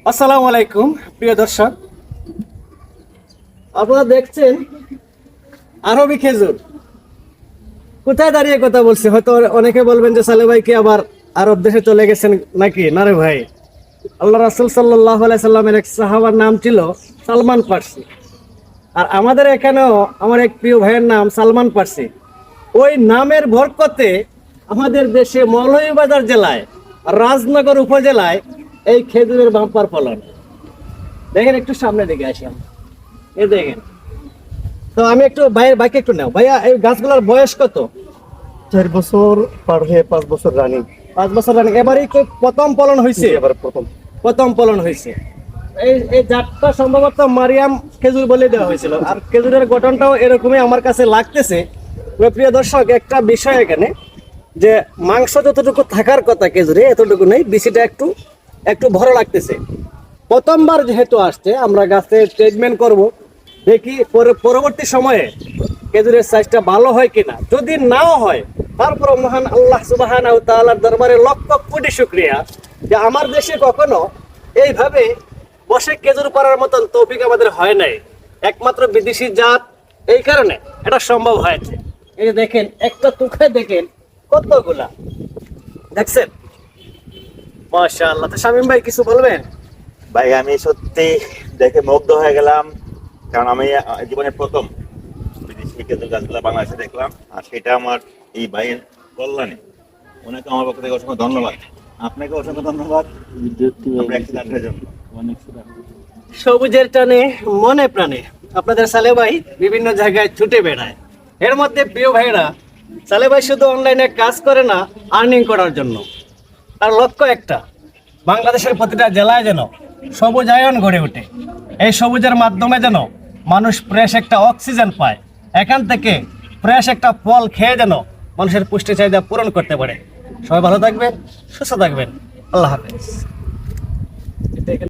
আসসালামু আলাইকুম প্রিয় দর্শক, আপনারা দেখছেন আরবি খেজুর। কোথায় দাঁড়িয়ে কথা বলছি? হয়তো অনেকে বলবেন যে সালে ভাই কি আবার আরব দেশে চলে গেছেন নাকি? না রে ভাই, আল্লাহ রাসূল সাল্লাল্লাহু আলাইহি সাল্লামের এক সাহাবার নাম ছিল সালমান ফার্সি। আর আমাদের এখানেও আমার এক প্রিয় ভাইয়ের নাম সালমান ফার্সি। ওই নামের বরকতে আমাদের দেশে মৌলভীবাজার জেলায় রাজনগর উপজেলায় এই খেজুরের বাম্পার ফলন। দেখেন, একটু সামনে দিকে আসি আমরা। এই দেখেন, তো আমি একটু ভাইয়ের বাইকে একটু নাও। ভাইয়া, এই গাছগুলোর বয়স কত? 4 বছর পার হয়ে 5 বছর রানিং। 5 বছর রানিং। এবারই প্রথম ফলন হয়েছে। এবার প্রথম ফলন হয়েছে। এই এই জাতটা সম্ভবত মারিয়াম খেজুর বলে দেওয়া হয়েছিল। আর খেজুরের গঠনটাও এরকমই আমার কাছে লাগতেছে। তবে প্রিয় দর্শক, একটা বিষয় এখানে যে মাংস যতটুকু থাকার কথা খেজুরে এতটুকু নেই, বিচিটা একটু একটু ভরো লাগতেছে। প্রথমবার যেহেতু আসছে, আমরা গাছে ট্রিটমেন্ট করব, দেখি পরবর্তী সময়ে খেজুরের সাইজটা ভালো হয় কিনা। যদি নাও হয়, তারপর মহান আল্লাহ সুবহানাহু ওয়া তাআলার দরবারে লক্ষ কোটি শুকরিয়া যে আমার দেশে কখনো এইভাবে বসে খেজুর পাড়ার মতন তৌফিক আমাদের হয় নাই। একমাত্র বিদেশি জাত, এই কারণে এটা সম্ভব হয়েছে। এই যে দেখেন, একটা তুখে দেখেন কতগুলা, দেখছেন? মাশাআল্লাহ। তো শামীম ভাই, কিছু বলবেন? ভাই, আমি সত্যি দেখে মুগ্ধ হয়ে গেলাম, কারণ আমি জীবনে প্রথম বিদেশি খেজুর গাছগুলো বাংলাদেশে দেখলাম। আর সেটা আমার এই ভাইয়ের কল্যাণে। ওনাকে আমার পক্ষ থেকে অসংখ্য ধন্যবাদ। আপনাকে অসংখ্য ধন্যবাদ আপনার অ্যাক্সিডেন্টের জন্য। সবুজের টানে মনে প্রাণে আপনাদের সালে ভাই বিভিন্ন জায়গায় ছুটে বেড়ায়। এর মধ্যে প্রিয় ভাইরা, সালে ভাই শুধু অনলাইনে কাজ করে না, আর্নিং করার জন্য। তার লক্ষ্য একটা, বাংলাদেশের প্রতিটা জেলায় যেন সবুজায়ন গড়ে ওঠে। এই সবুজের মাধ্যমে যেন মানুষ ফ্রেশ একটা অক্সিজেন পায়, এখান থেকে ফ্রেশ একটা ফল খেয়ে যেন মানুষের পুষ্টি চাহিদা পূরণ করতে পারে। সবাই ভালো থাকবেন, সুস্থ থাকবেন। আল্লাহ হাফেজ।